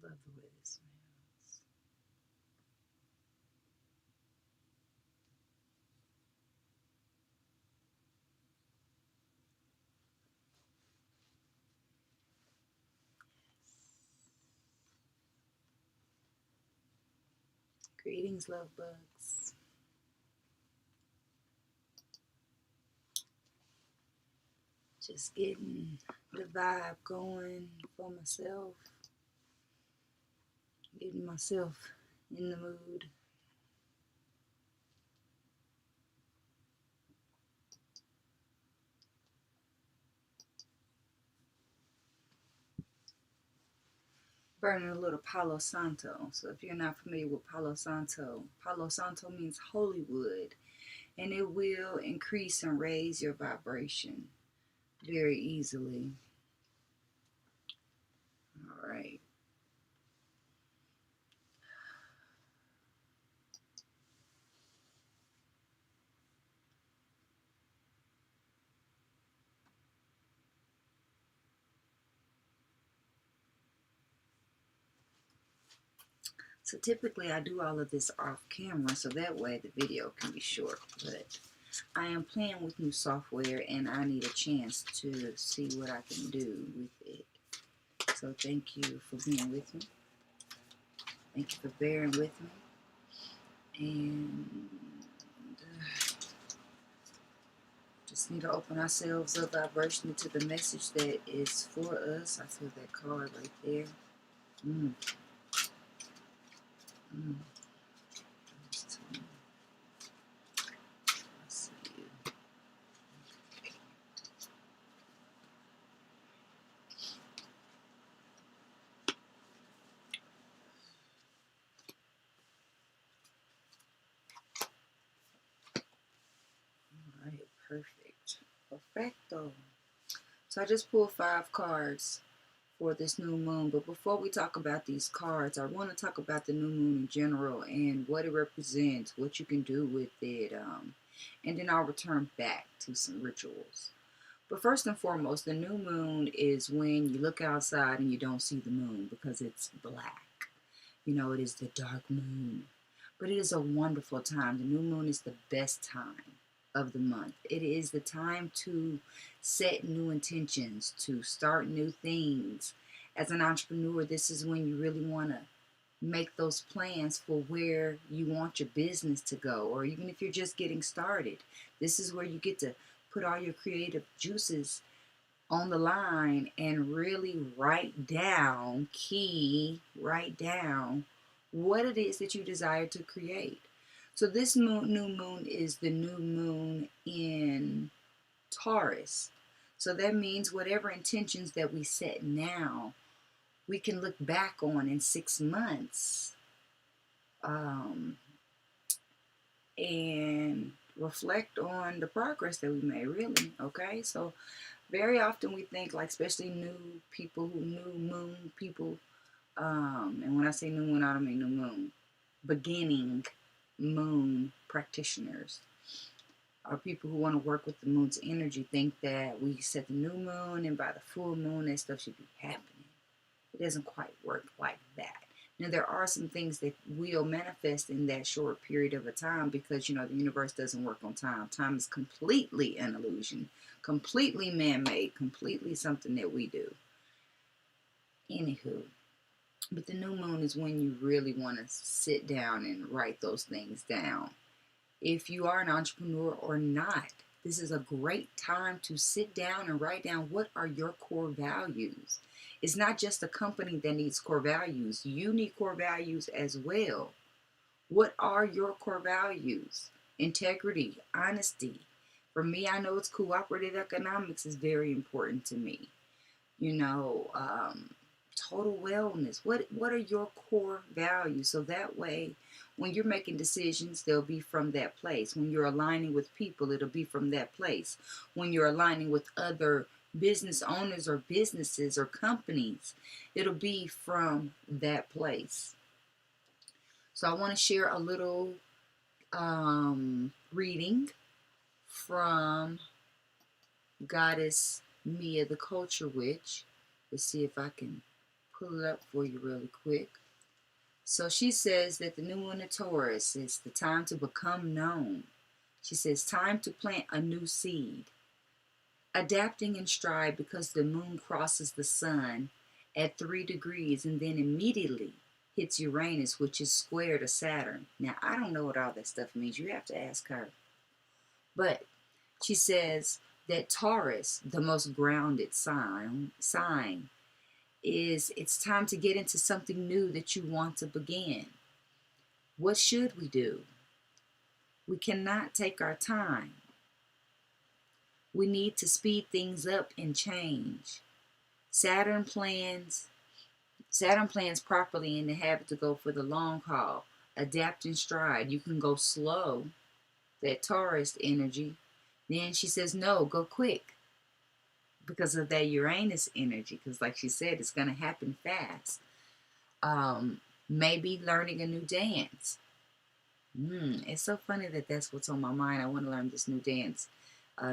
love the way this smells. Greetings, love bugs. Just getting the vibe going for myself. Getting myself in the mood. Burning a little Palo Santo. So if you're not familiar with Palo Santo means holy wood, and it will increase and raise your vibration very easily. All right. So typically I do all of this off camera so that way the video can be short, but I am playing with new software and I need a chance to see what I can do with it. So thank you for being with me. Thank you for bearing with me. And just need to open ourselves up vibration to the message that is for us. I feel that card right there. Alright, perfect. Perfecto. So I just pulled 5 cards for this new moon, but before we talk about these cards, I want to talk about the new moon in general and what it represents, what you can do with it, and then I'll return back to some rituals. But first and foremost, the new moon is when you look outside and you don't see the moon because it's black. You know, it is the dark moon. But it is a wonderful time. The new moon is the best time of the month. It is the time to set new intentions, to start new things. As an entrepreneur, this is when you really want to make those plans for where you want your business to go, or even if you're just getting started. This is where you get to put all your creative juices on the line and really write down what it is that you desire to create. So this new moon is the new moon in Taurus. So that means whatever intentions that we set now, we can look back on in 6 months and reflect on the progress that we made, really. Okay, so very often we think, like, especially new moon people, and when I say new moon, I don't mean new moon, beginning moon practitioners, or people who want to work with the moon's energy, think that we set the new moon and by the full moon that stuff should be happening. It doesn't quite work like that. Now, there are some things that will manifest in that short period of a time because, the universe doesn't work on time. Time is completely an illusion, completely man-made, completely something that we do. Anywho, but the new moon is when you really want to sit down and write those things down. If you are an entrepreneur or not, this is a great time to sit down and write down what are your core values. It's not just a company that needs core values. You need core values as well. What are your core values? Integrity, honesty. For me, I know it's cooperative economics is very important to me. Total wellness. What are your core values? So that way, when you're making decisions, they'll be from that place. When you're aligning with people, it'll be from that place. When you're aligning with other business owners or businesses or companies, it'll be from that place. So I want to share a little reading from Goddess Mia, the Culture Witch. Let's see if I can pull it up for you really quick. So she says that the new moon in Taurus is the time to become known. She says time to plant a new seed. Adapting in stride because the moon crosses the sun at 3 degrees and then immediately hits Uranus, which is square to Saturn. Now, I don't know what all that stuff means. You have to ask her. But she says that Taurus, the most grounded sign is it's time to get into something new that you want to begin. What should we do? We cannot take our time. We need to speed things up and change. Saturn plans properly and they have to go for the long haul. Adapt in stride. You can go slow, that Taurus energy. Then she says, no, go quick because of that Uranus energy. Because like she said, it's going to happen fast. Maybe learning a new dance. It's so funny that that's what's on my mind. I want to learn this new dance,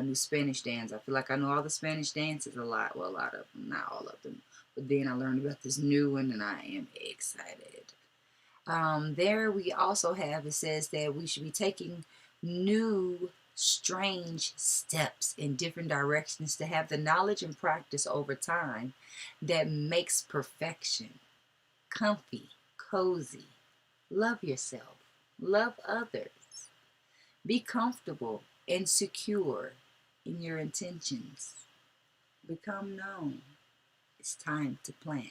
new Spanish dance. I feel like I know all the Spanish dances a lot. Well, a lot of them, not all of them. But then I learned about this new one and I am excited. There we also have, it says that we should be taking new strange steps in different directions to have the knowledge and practice over time that makes perfection. Comfy, cozy, love yourself, love others, be comfortable and secure in your intentions, become known. It's time to plant.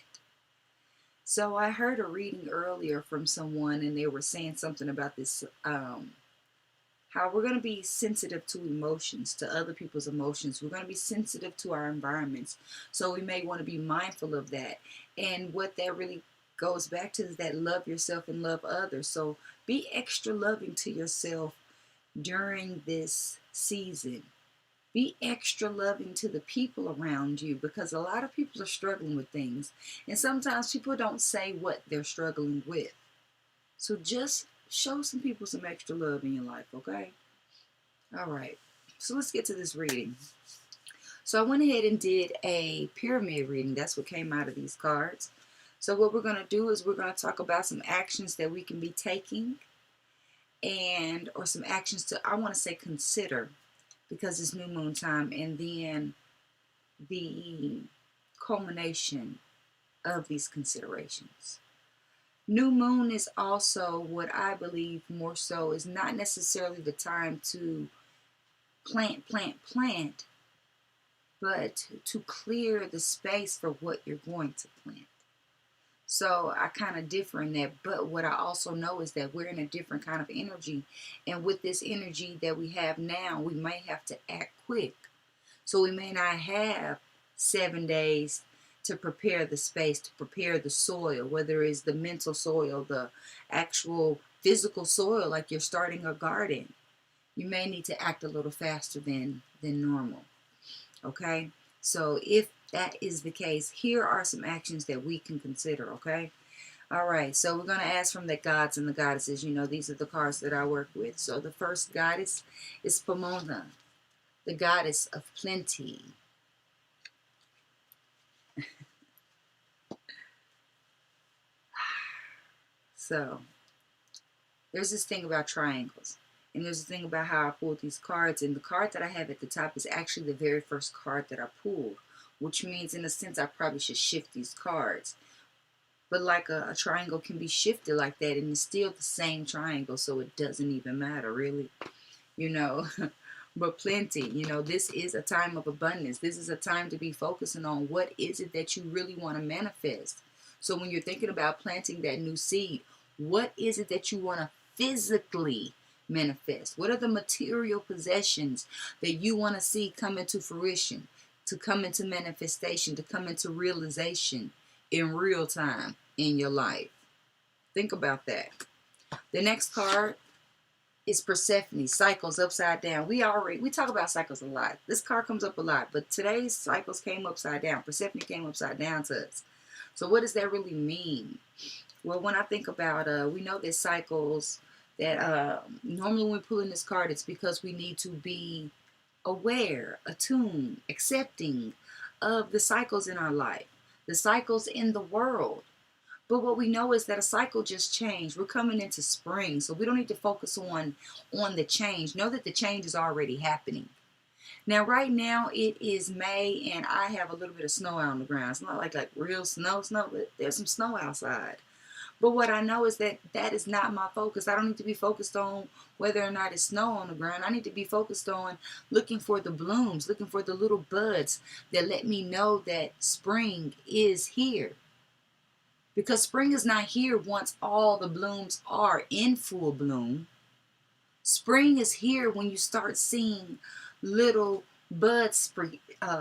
So I heard a reading earlier from someone and they were saying something about this, how we're going to be sensitive to emotions, to other people's emotions. We're going to be sensitive to our environments. So we may want to be mindful of that. And what that really goes back to is that love yourself and love others. So be extra loving to yourself during this season. Be extra loving to the people around you because a lot of people are struggling with things. And sometimes people don't say what they're struggling with. So just show some people some extra love in your life, okay? All right. So let's get to this reading. So I went ahead and did a pyramid reading. That's what came out of these cards. So what we're going to do is we're going to talk about some actions that we can be taking or some actions to, I want to say, consider because it's new moon time, and then the culmination of these considerations. New moon is also what I believe more so is not necessarily the time to plant, but to clear the space for what you're going to plant. So I kind of differ in that, but what I also know is that we're in a different kind of energy, and with this energy that we have now, we may have to act quick. So we may not have 7 days to prepare the space, to prepare the soil, whether it's the mental soil, the actual physical soil, like you're starting a garden. You may need to act a little faster than normal, okay? So if that is the case, here are some actions that we can consider, okay? All right, so we're going to ask from the gods and the goddesses. You know, these are the cards that I work with. So the first goddess is Pomona, the goddess of plenty. So there's this thing about triangles. And there's a thing about how I pulled these cards. And the card that I have at the top is actually the very first card that I pulled, which means in a sense I probably should shift these cards. But like a triangle can be shifted like that, and it's still the same triangle, so it doesn't even matter, really. You know, but plenty, you know, this is a time of abundance. This is a time to be focusing on what is it that you really want to manifest. So when you're thinking about planting that new seed, what is it that you want to physically manifest? What are the material possessions that you want to see come into fruition, to come into manifestation, to come into realization in real time in your life? Think about that. The next card is Persephone, cycles upside down. We talk about cycles a lot. This card comes up a lot, but today's cycles came upside down. Persephone came upside down to us. So what does that really mean? Well, when I think about, we know there's cycles that normally when we pull in this card, it's because we need to be aware, attuned, accepting of the cycles in our life. the cycles in the world. But what we know is that a cycle just changed. We're coming into spring, so we don't need to focus on the change. Know that the change is already happening. Now, right now it is May, and I have a little bit of snow out on the ground. It's not like real snow, but there's some snow outside. But what I know is that that is not my focus. I don't need to be focused on whether or not it's snow on the ground. I need to be focused on looking for the blooms, looking for the little buds that let me know that spring is here. Because spring is not here once all the blooms are in full bloom. Spring is here when you start seeing little buds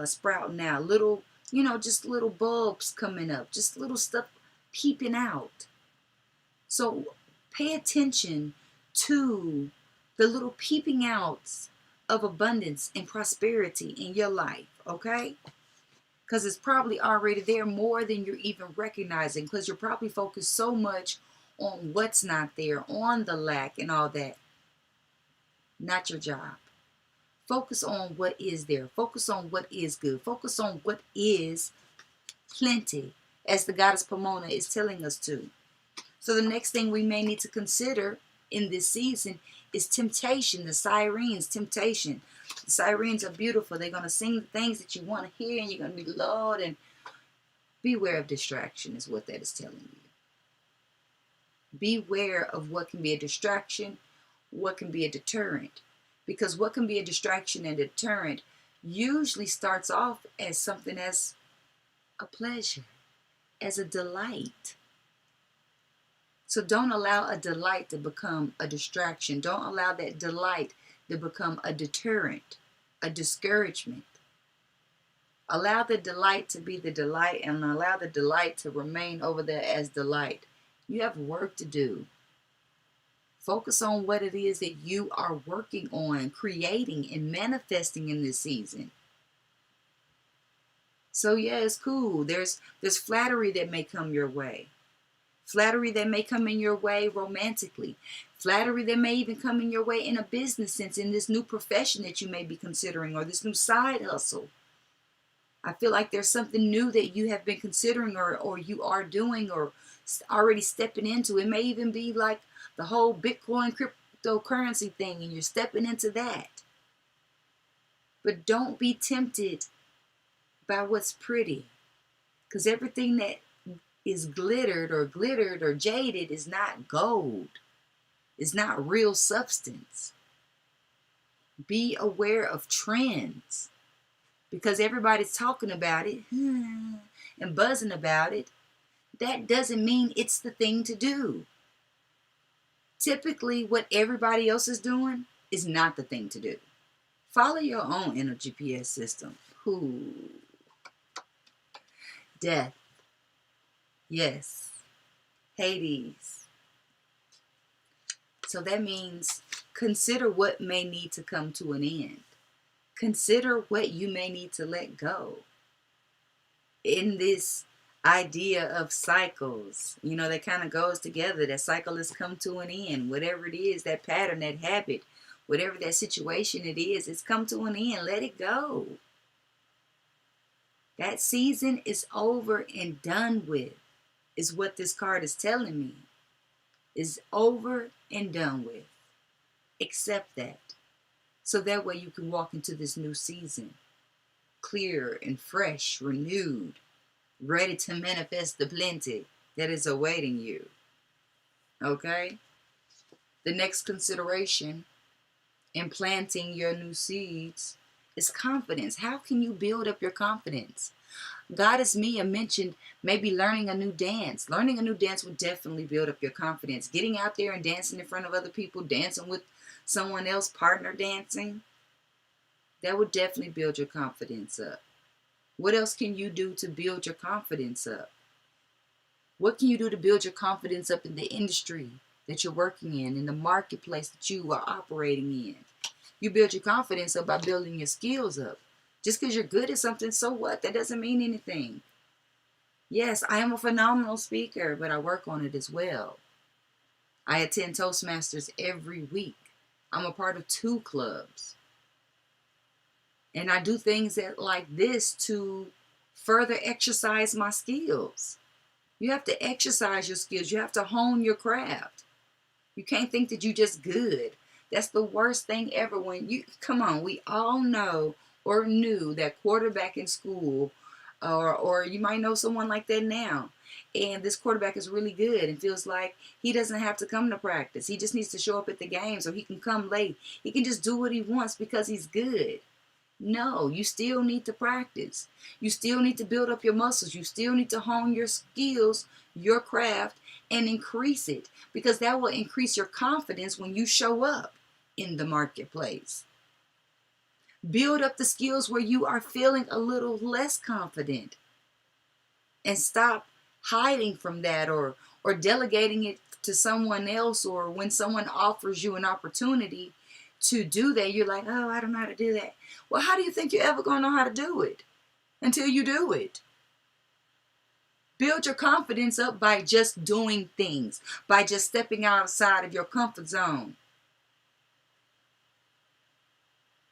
sprouting out, little, just little bulbs coming up, just little stuff peeping out. So pay attention to the little peeping outs of abundance and prosperity in your life, okay? Because it's probably already there more than you're even recognizing, because you're probably focused so much on what's not there, on the lack and all that. Not your job. Focus on what is there. Focus on what is good. Focus on what is plenty, as the goddess Pomona is telling us to. So the next thing we may need to consider in this season is temptation, the sirens, temptation. The sirens are beautiful. They're going to sing the things that you want to hear, and you're going to be lulled, and beware of distraction is what that is telling you. Beware of what can be a distraction, what can be a deterrent. Because what can be a distraction and a deterrent usually starts off as something as a pleasure, as a delight. So don't allow a delight to become a distraction. Don't allow that delight to become a deterrent, a discouragement. Allow the delight to be the delight, and allow the delight to remain over there as delight. You have work to do. Focus on what it is that you are working on, creating and manifesting in this season. So yeah, it's cool. There's flattery that may come your way. Flattery that may come in your way romantically. Flattery that may even come in your way in a business sense, in this new profession that you may be considering, or this new side hustle. I feel like there's something new that you have been considering, or you are doing, or already stepping into. It may even be like the whole Bitcoin cryptocurrency thing, and you're stepping into that. But don't be tempted by what's pretty, because everything that is glittered or jaded is not gold. It's not real substance. Be aware of trends, because everybody's talking about it and buzzing about it. That doesn't mean it's the thing to do. Typically, what everybody else is doing is not the thing to do. Follow your own inner GPS system. Death. Yes. Hades. So that means consider what may need to come to an end. Consider what you may need to let go. In this idea of cycles, that kind of goes together. That cycle has come to an end. Whatever it is, that pattern, that habit, whatever that situation it is, it's come to an end. Let it go. That season is over and done with, is what this card is telling me. Is over and done with. Accept that. So that way you can walk into this new season clear and fresh, renewed, ready to manifest the plenty that is awaiting you. Okay? The next consideration in planting your new seeds is confidence. How can you build up your confidence? Goddess Mia mentioned maybe learning a new dance. Learning a new dance would definitely build up your confidence. Getting out there and dancing in front of other people, dancing with someone else, partner dancing, that would definitely build your confidence up. What else can you do to build your confidence up? What can you do to build your confidence up in the industry that you're working in the marketplace that you are operating in? You build your confidence up by building your skills up. Just because you're good at something, so what? That doesn't mean anything. Yes, I am a phenomenal speaker, but I work on it as well. I attend Toastmasters every week. I'm a part of 2 clubs. And I do things like this to further exercise my skills. You have to exercise your skills. You have to hone your craft. You can't think that you're just good. That's the worst thing ever. Come on, we all know or knew that quarterback in school, or you might know someone like that now. And this quarterback is really good and feels like he doesn't have to come to practice. He just needs to show up at the game so he can come late. He can just do what he wants because he's good. No, you still need to practice. You still need to build up your muscles. You still need to hone your skills, your craft, and increase it, because that will increase your confidence when you show up in the marketplace. Build up the skills where you are feeling a little less confident, and stop hiding from that or delegating it to someone else, or when someone offers you an opportunity to do that, you're like, oh, I don't know how to do that. Well, how do you think you're ever going to know how to do it until you do it? Build your confidence up by just doing things, by just stepping outside of your comfort zone.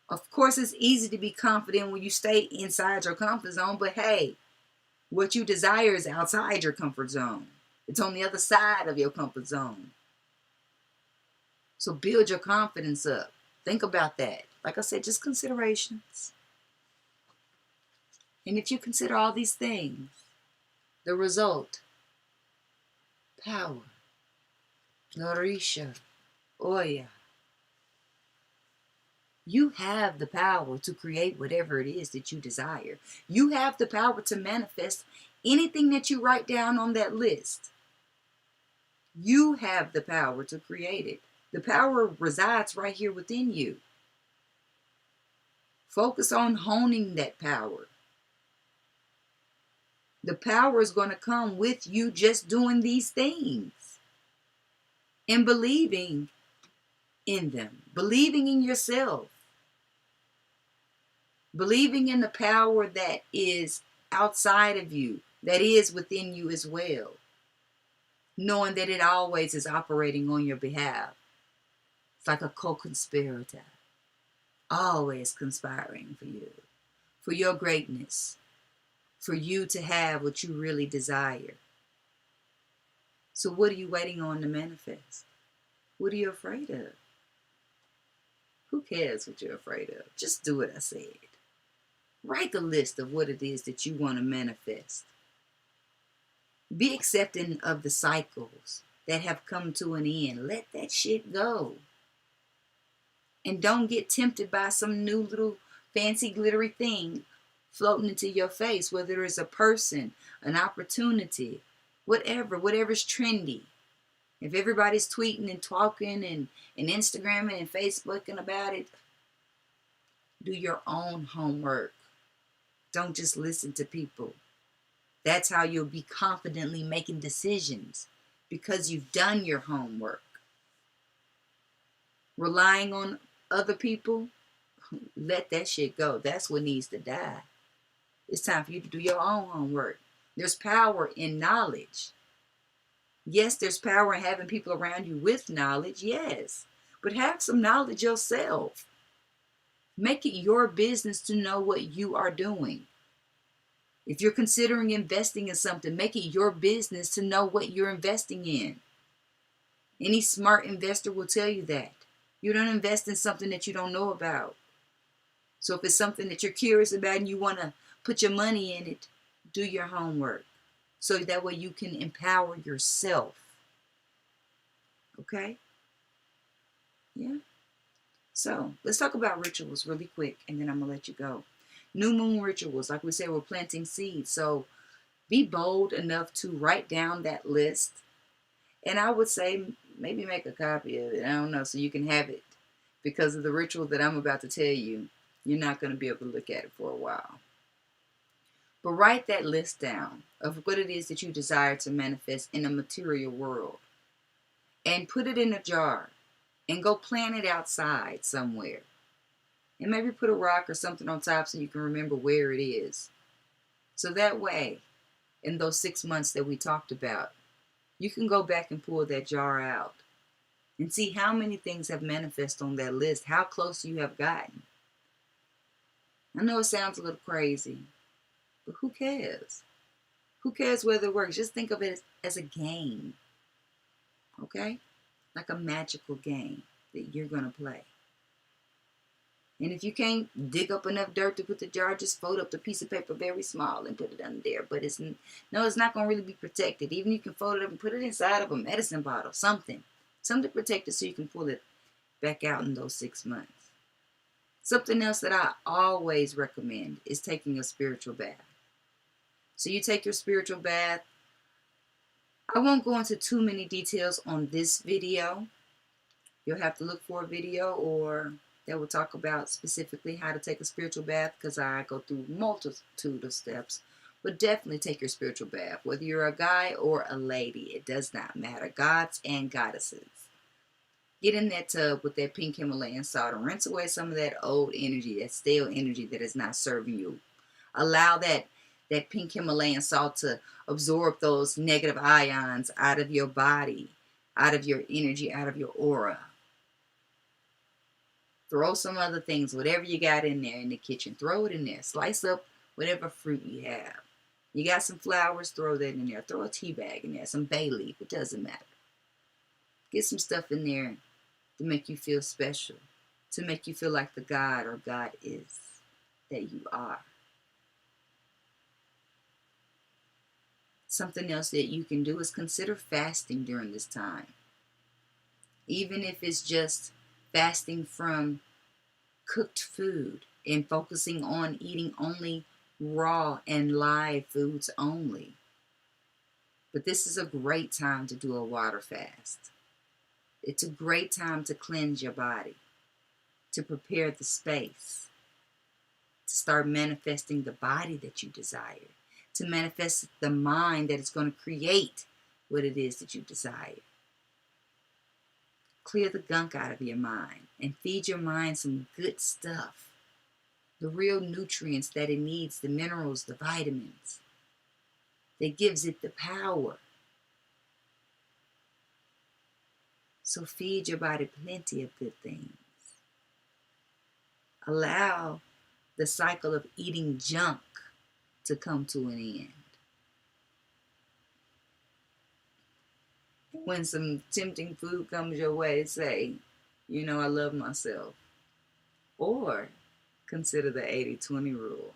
Of course, it's easy to be confident when you stay inside your comfort zone, but hey, what you desire is outside your comfort zone. It's on the other side of your comfort zone. So build your confidence up. Think about that. Like I said, just considerations. And if you consider all these things, the result, power, Norisha, Oya. You have the power to create whatever it is that you desire. You have the power to manifest anything that you write down on that list. You have the power to create it. The power resides right here within you. Focus on honing that power. The power is going to come with you just doing these things and believing in them, believing in yourself, believing in the power that is outside of you, that is within you as well, knowing that it always is operating on your behalf. It's like a co-conspirator, always conspiring for you, for your greatness, for you to have what you really desire. So what are you waiting on to manifest? What are you afraid of? Who cares what you're afraid of? Just do what I said. Write the list of what it is that you want to manifest. Be accepting of the cycles that have come to an end. Let that shit go. And don't get tempted by some new little fancy glittery thing floating into your face, whether it's a person, an opportunity, whatever's trendy. If everybody's tweeting and talking and Instagramming and Facebooking about it, do your own homework. Don't just listen to people. That's how you'll be confidently making decisions, because you've done your homework. Relying on other people, let that shit go. That's what needs to die. It's time for you to do your own homework. There's power in knowledge. Yes, there's power in having people around you with knowledge, yes. But have some knowledge yourself. Make it your business to know what you are doing. If you're considering investing in something, make it your business to know what you're investing in. Any smart investor will tell you that. You don't invest in something that you don't know about. So if it's something that you're curious about and you want to put your money in it, do your homework, so that way you can empower yourself. Okay? Yeah? So, let's talk about rituals really quick, and then I'm going to let you go. New moon rituals, like we said, we're planting seeds. So, be bold enough to write down that list. And I would say maybe make a copy of it. I don't know, so you can have it. Because of the ritual that I'm about to tell you, you're not going to be able to look at it for a while. But write that list down of what it is that you desire to manifest in a material world. And put it in a jar. And go plant it outside somewhere. And maybe put a rock or something on top so you can remember where it is. So that way, in those 6 months that we talked about, you can go back and pull that jar out. And see how many things have manifested on that list. How close you have gotten. I know it sounds a little crazy. But who cares? Who cares whether it works? Just think of it as a game, okay? Like a magical game that you're going to play. And if you can't dig up enough dirt to put the jar, just fold up the piece of paper very small and put it under there. But it's not going to really be protected. Even you can fold it up and put it inside of a medicine bottle, something to protect it so you can pull it back out in those 6 months. Something else that I always recommend is taking a spiritual bath. So you take your spiritual bath. I won't go into too many details on this video. You'll have to look for a video or that will talk about specifically how to take a spiritual bath, because I go through multitude of steps. But definitely take your spiritual bath. Whether you're a guy or a lady, it does not matter. Gods and goddesses. Get in that tub with that pink Himalayan salt and rinse away some of that old energy, that stale energy that is not serving you. Allow that pink Himalayan salt to absorb those negative ions out of your body, out of your energy, out of your aura. Throw some other things, whatever you got in there in the kitchen, throw it in there. Slice up whatever fruit you have. You got some flowers, throw that in there. Throw a tea bag in there, some bay leaf, it doesn't matter. Get some stuff in there to make you feel special, to make you feel like the God or goddess that you are. Something else that you can do is consider fasting during this time. Even if it's just fasting from cooked food and focusing on eating only raw and live foods only. But this is a great time to do a water fast. It's a great time to cleanse your body, to prepare the space, to start manifesting the body that you desire, to manifest the mind that is going to create what it is that you desire. Clear the gunk out of your mind and feed your mind some good stuff. The real nutrients that it needs, the minerals, the vitamins, that gives it the power. So feed your body plenty of good things. Allow the cycle of eating junk to come to an end. When some tempting food comes your way, say, I love myself. Or consider the 80-20 rule.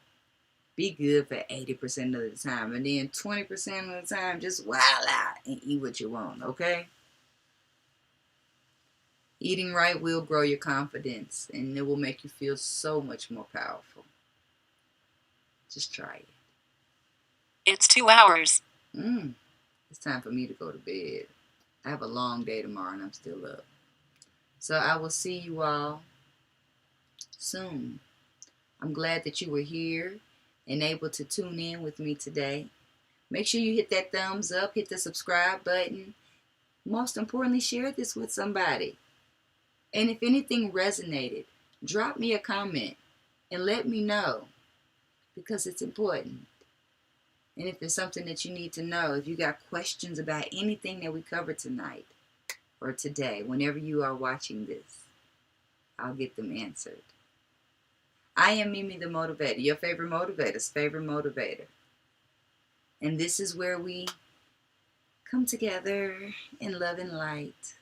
Be good for 80% of the time. And then 20% of the time, just wild out and eat what you want, okay? Eating right will grow your confidence, and it will make you feel so much more powerful. Just try it. It's 2 hours. It's time for me to go to bed. I have a long day tomorrow and I'm still up. So I will see you all soon. I'm glad that you were here and able to tune in with me today. Make sure you hit that thumbs up, hit the subscribe button. Most importantly, share this with somebody. And if anything resonated, drop me a comment and let me know, because it's important. And if there's something that you need to know, if you got questions about anything that we covered tonight or today, whenever you are watching this, I'll get them answered. I am Mimi the Motivator, your favorite motivator's favorite motivator. And this is where we come together in love and light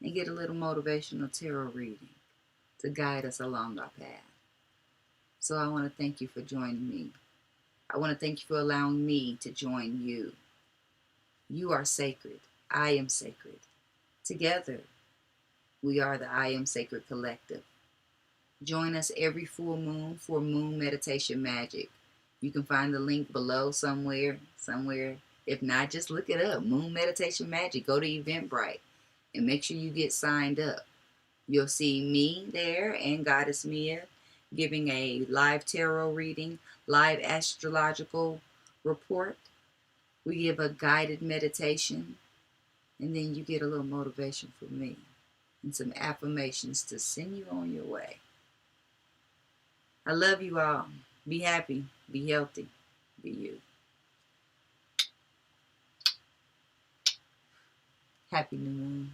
and get a little motivational tarot reading to guide us along our path. So I want to thank you for joining me. I want to thank you for allowing me to join you. You are sacred. I am sacred. Together, we are the I Am Sacred Collective. Join us every full moon for Moon Meditation Magic. You can find the link below somewhere. If not, just look it up. Moon Meditation Magic. Go to Eventbrite and make sure you get signed up. You'll see me there and Goddess Mia giving a live tarot reading, live astrological report. We give a guided meditation, and then you get a little motivation from me and some affirmations to send you on your way. I love you all. Be happy, be healthy, be you. Happy New Moon.